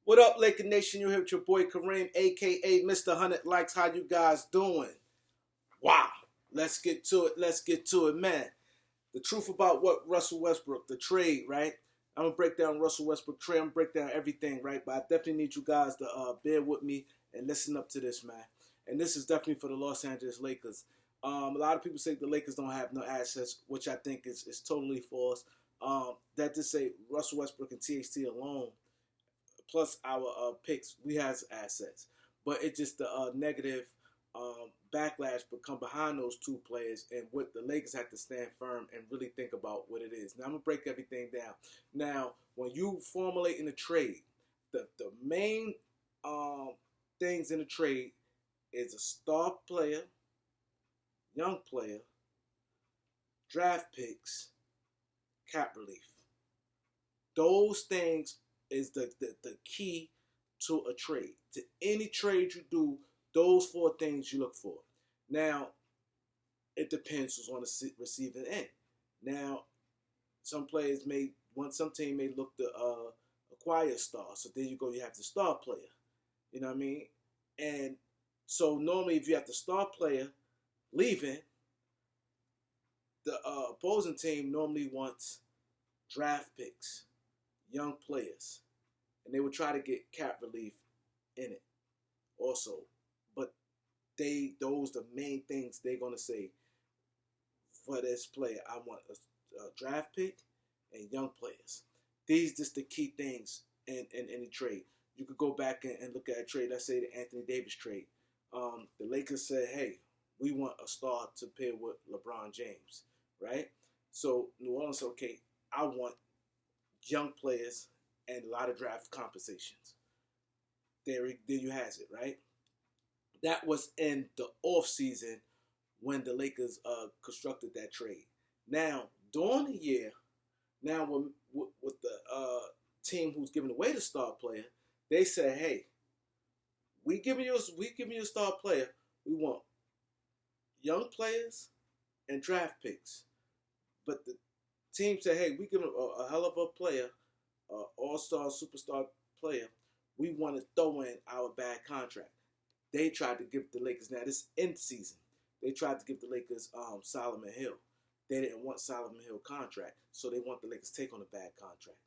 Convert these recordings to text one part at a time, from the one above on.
What up, Laker Nation? You're here with your boy Kareem, aka Mr. 100 Likes. How you guys doing? Wow. Let's get to it. Man. The truth about what Russell Westbrook, the trade, right? I'm going to break down Russell Westbrook trade. I'm going to break down everything, right? But I definitely need you guys to bear with me and listen up to this, man. And this is definitely for the Los Angeles Lakers. A lot of people say the Lakers don't have no assets, which I think is totally false. That to say Russell Westbrook and THT alone, plus our picks, we have assets. But it's just the negative backlash but come behind those two players, and what the Lakers have to stand firm and really think about what it is. Now I'm gonna break everything down. Now, when you formulate in a trade, the main things in a trade is a star player, young player, draft picks, cap relief. Those things is the key to a trade. To any trade you do, those four things you look for. Now, it depends who's on the receiving end. Now, some team may look to acquire a star. So there you go, you have the star player. You know what I mean? And so normally if you have the star player leaving, the opposing team normally wants draft picks, young players, and they would try to get cap relief in it also. But those the main things they're gonna say for this player. I want a draft pick and young players. These just the key things in any trade. You could go back and look at a trade. Let's say the Anthony Davis trade. The Lakers said, "Hey, we want a star to pair with LeBron James," right? So New Orleans said, "Okay, I want young players and a lot of draft compensations." There you has it, right? That was in the off season when the Lakers constructed that trade. Now during the year, now with the team who's giving away the star player, they said, "Hey, we giving you a star player. We want young players and draft picks." But the team said, "Hey, we give him a hell of a player, all-star, superstar player. We want to throw in our bad contract." They tried to give the Lakers, now this end season, they tried to give the Lakers Solomon Hill. They didn't want Solomon Hill contract, so they want the Lakers to take on a bad contract.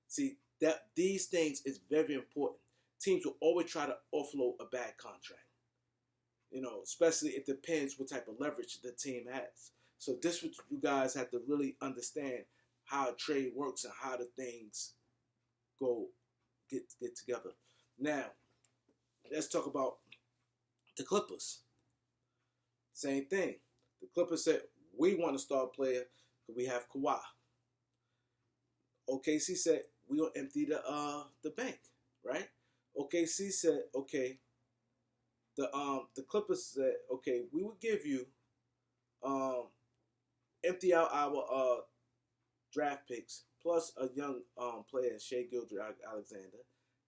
See, that these things is very important. Teams will always try to offload a bad contract. You know, especially it depends what type of leverage the team has. So this what you guys have to really understand how a trade works and how the things get together. Now, let's talk about the Clippers. Same thing. The Clippers said, "We want a star player because we have Kawhi." OKC said, "We gonna empty the bank," right? OKC said, "Okay." The Clippers said, "Okay, we will give you empty out our draft picks plus a young player, Shea Gilgeous-Alexander,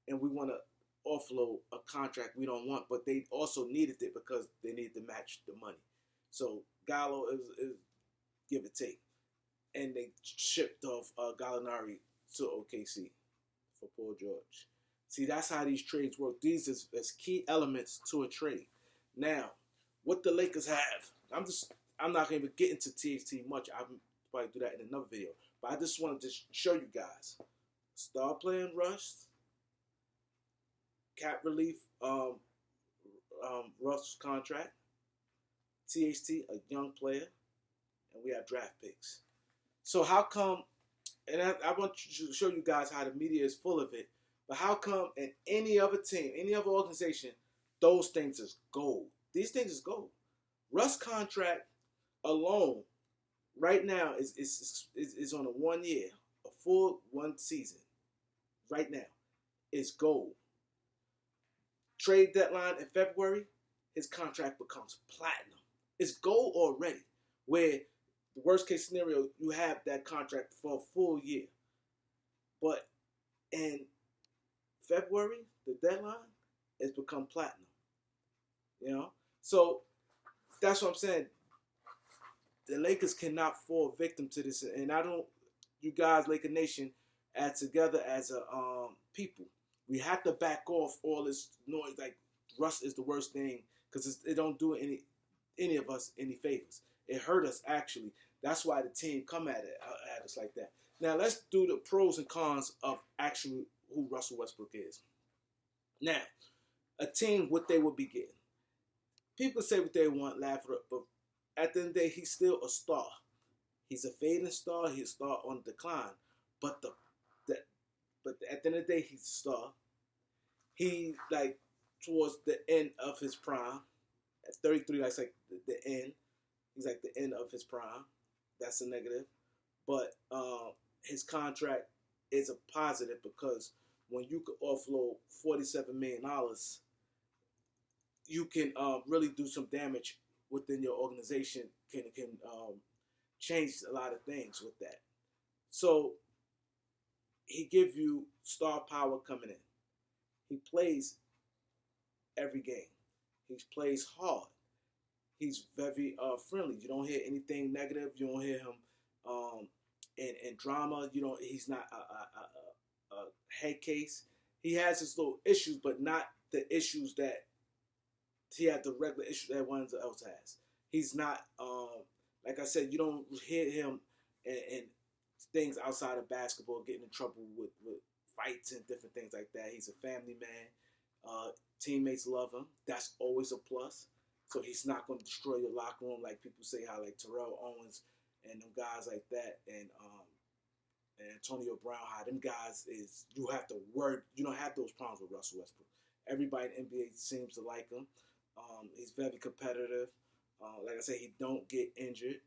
and we want to offload a contract we don't want." But they also needed it because they needed to match the money. So Gallo is give or take, and they shipped off Gallinari to OKC for Paul George. See, that's how these trades work. These is key elements to a trade. Now, what the Lakers have, I'm not going to get into THT much. I'll probably do that in another video. But I just wanted to show you guys. Star player Rust, cap relief, Russ contract, THT, a young player, and we have draft picks. So how come, and I want to show you guys how the media is full of it, but how come in any other team, any other organization, those things is gold? These things is gold. Russ contract alone right now is on a 1 year, a full one season. Right now, is gold. Trade deadline in February, his contract becomes platinum. It's gold already. Where the worst case scenario, you have that contract for a full year. But in February, the deadline, it's become platinum. You know? So that's what I'm saying. The Lakers cannot fall victim to this. And you guys, Laker Nation, add together as a people. We have to back off all this noise. Like Russ is the worst thing because it don't do any of us any favors. It hurt us actually. That's why the team come at us like that. Now let's do the pros and cons of actually who Russell Westbrook is. Now, a team, what they would be getting. People say what they want, laugh it up, but at the end of the day, he's still a star. He's a fading star. He's a star on decline. But at the end of the day, he's a star. He like towards the end of his prime. At 33, that's like the end. He's like the end of his prime. That's a negative. But his contract is a positive because when you could offload $47 million, you can really do some damage within your organization. Can change a lot of things with that. So he gives you star power coming in. He plays every game. He plays hard. He's very friendly. You don't hear anything negative. You don't hear him in drama. You don't. He's not a head case. He has his little issues, but not the issues that he had. The regular issues that one else has. He's not. Like I said, you don't hear him in things outside of basketball getting in trouble with fights and different things like that. He's a family man. Teammates love him. That's always a plus. So he's not going to destroy your locker room like people say how like Terrell Owens and them guys like that and Antonio Brown, how them guys is, you have to work. You don't have those problems with Russell Westbrook. Everybody in the NBA seems to like him. He's very competitive. Like I said, he don't get injured.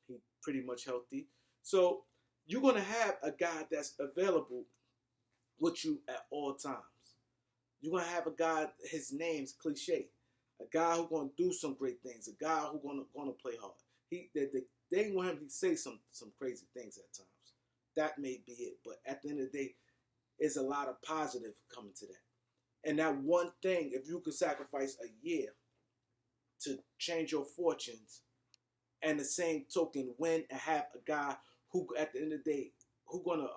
He's pretty much healthy. So you're going to have a guy that's available with you at all times. You're going to have a guy, his name's cliche. A guy who's going to do some great things. A guy who's going to play hard. They want him to say some crazy things at times. That may be it. But at the end of the day, it's a lot of positive coming to that. And that one thing, if you could sacrifice a year to change your fortunes, and the same token, win and have a guy who, at the end of the day, who gonna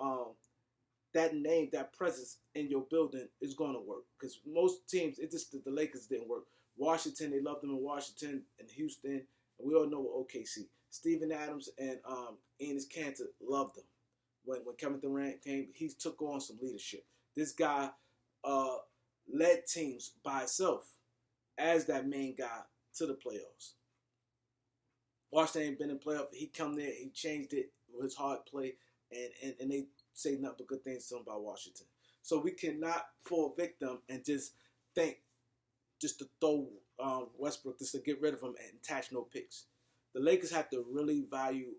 that name, that presence in your building is gonna work. Because most teams, it just the Lakers didn't work. Washington, they loved them in Washington and Houston, and we all know what OKC. Steven Adams and Enes Kanter loved them. When Kevin Durant came, he took on some leadership. This guy led teams by himself as that main guy to the playoffs. Washington ain't been in playoff. He come there, he changed it with his hard play, and they say nothing but good things to him about Washington. So we cannot fall victim and just think just to throw Westbrook, just to get rid of him and attach no picks. The Lakers have to really value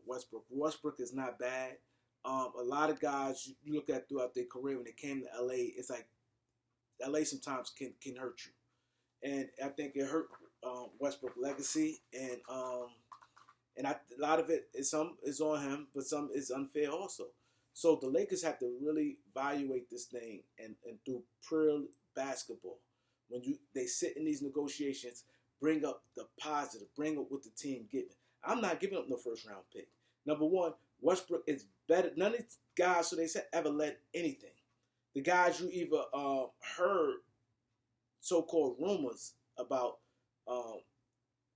Westbrook. Westbrook is not bad. A lot of guys you look at throughout their career when they came to LA, it's like LA sometimes can hurt you. And I think it hurt Westbrook's legacy, and a lot of it is on him, but some is unfair also. So the Lakers have to really evaluate this thing and do pure basketball. When they sit in these negotiations, bring up the positive, bring up what the team giving. I'm not giving up no first round pick. Number one, Westbrook is better. None of these guys, so they said, ever led anything. The guys you either heard so-called rumors about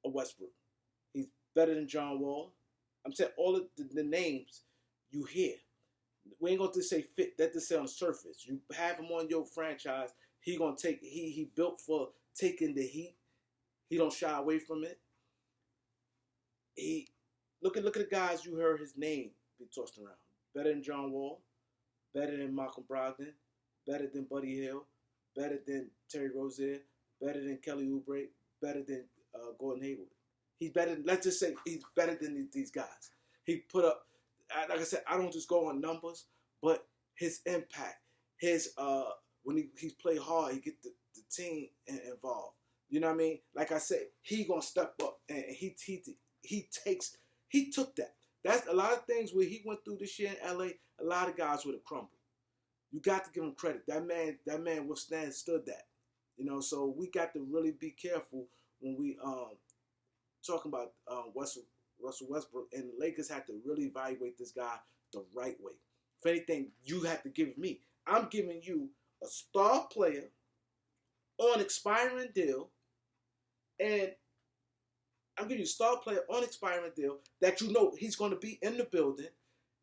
Westbrook. He's better than John Wall. I'm saying all of the names you hear. We ain't going to say fit. That to say on the surface. You have him on your franchise. He gonna take. He built for taking the heat. He don't shy away from it. He look at the guys you heard his name be tossed around. Better than John Wall. Better than Malcolm Brogdon. Better than Buddy Hield. Better than Terry Rozier. Better than Kelly Oubre. Better than Gordon Hayward. He's better than, let's just say he's better than these guys. He put up, like I said, I don't just go on numbers, but his impact, his when he's played hard, he get the team involved. You know what I mean? Like I said, he gonna step up and he took that. That's a lot of things where he went through this year in LA. A lot of guys would have crumbled. You got to give him credit. That man withstood that. You know, so we got to really be careful when we talking about Russell Westbrook, and the Lakers have to really evaluate this guy the right way. If anything, you have to give me. I'm giving you a star player on expiring deal, and I'm giving you a star player on expiring deal that you know he's going to be in the building.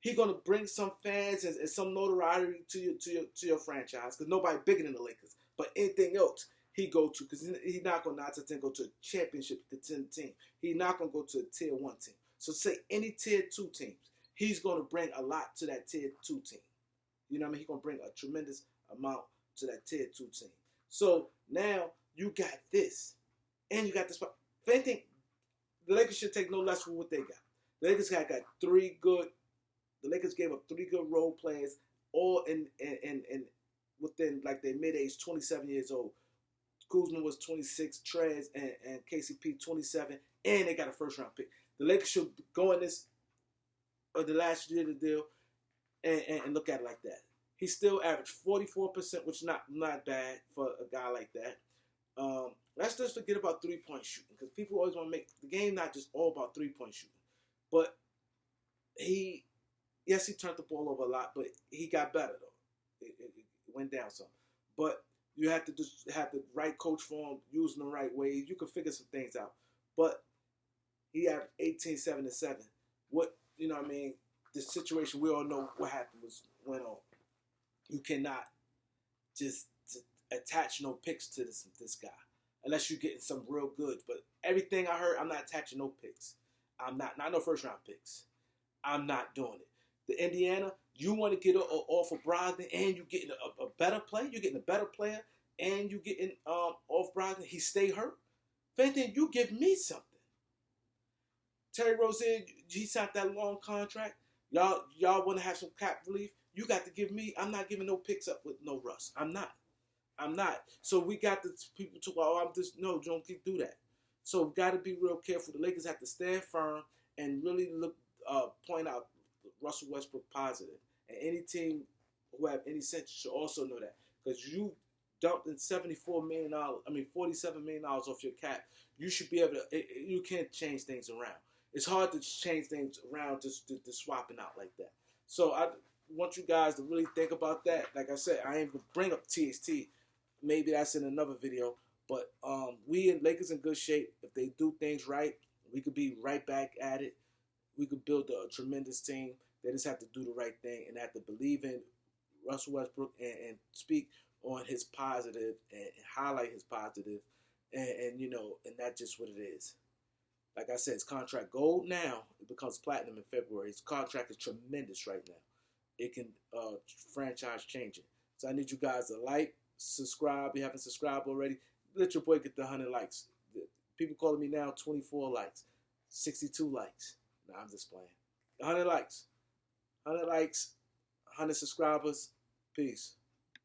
He's going to bring some fans and some notoriety to your franchise because nobody bigger than the Lakers. But anything else he go to, because he's not going to go to a championship contending team. He's not going to go to a tier 1 team. So say any tier 2 teams, he's going to bring a lot to that tier 2 team. You know what I mean? He's going to bring a tremendous amount to that tier 2 team. So now you got this, and you got this. If anything, the Lakers should take no less from what they got. The Lakers got 3 good. The Lakers gave up 3 good role players, all in within like their mid-age, 27 years old. Kuzma was 26, Trez and KCP 27, and they got a first-round pick. The Lakers should go in this or the last year of the deal and look at it like that. He still averaged 44%, which is not bad for a guy like that. Let's just forget about 3-point shooting because people always want to make the game not just all about 3-point shooting. But he turned the ball over a lot, but he got better though. It went down some. But you have to just have the right coach for him, using the right way. You can figure some things out. But he averaged 18, 7, and 7. What, you know what I mean? The situation, we all know what happened went on. You cannot just attach no picks to this guy unless you're getting some real goods. But everything I heard, I'm not attaching no picks. I'm not no first round picks. I'm not doing it. The Indiana, you want to get off of Brogdon and you getting a better player. You're getting a better player and you getting off Brogdon. He stay hurt. If anything, you give me something. Terry Rozier, he signed that long contract. Y'all want to have some cap relief. You got to give me. I'm not giving no picks up with no Russ. I'm not. So we got the people talk about, I'm just, no, don't do that. So we got to be real careful. The Lakers have to stand firm and really point out Russell Westbrook positive. And any team who have any sense should also know that. Because you dumped in $47 million off your cap. You should be able to, you can't change things around. It's hard to change things around just to swapping out like that. So I want you guys to really think about that. Like I said, I ain't going to bring up TST. Maybe that's in another video. But we in Lakers in good shape. If they do things right, we could be right back at it. We could build a tremendous team. They just have to do the right thing and have to believe in Russell Westbrook and speak on his positive and highlight his positive. And that's just what it is. Like I said, it's contract gold now. It becomes platinum in February. His contract is tremendous right now. It can franchise changing. So I need you guys to like, subscribe. If you haven't subscribed already, let your boy get the 100 likes. People calling me now 24 likes, 62 likes. Nah, I'm just playing. 100 likes. 100 likes, 100 subscribers. Peace.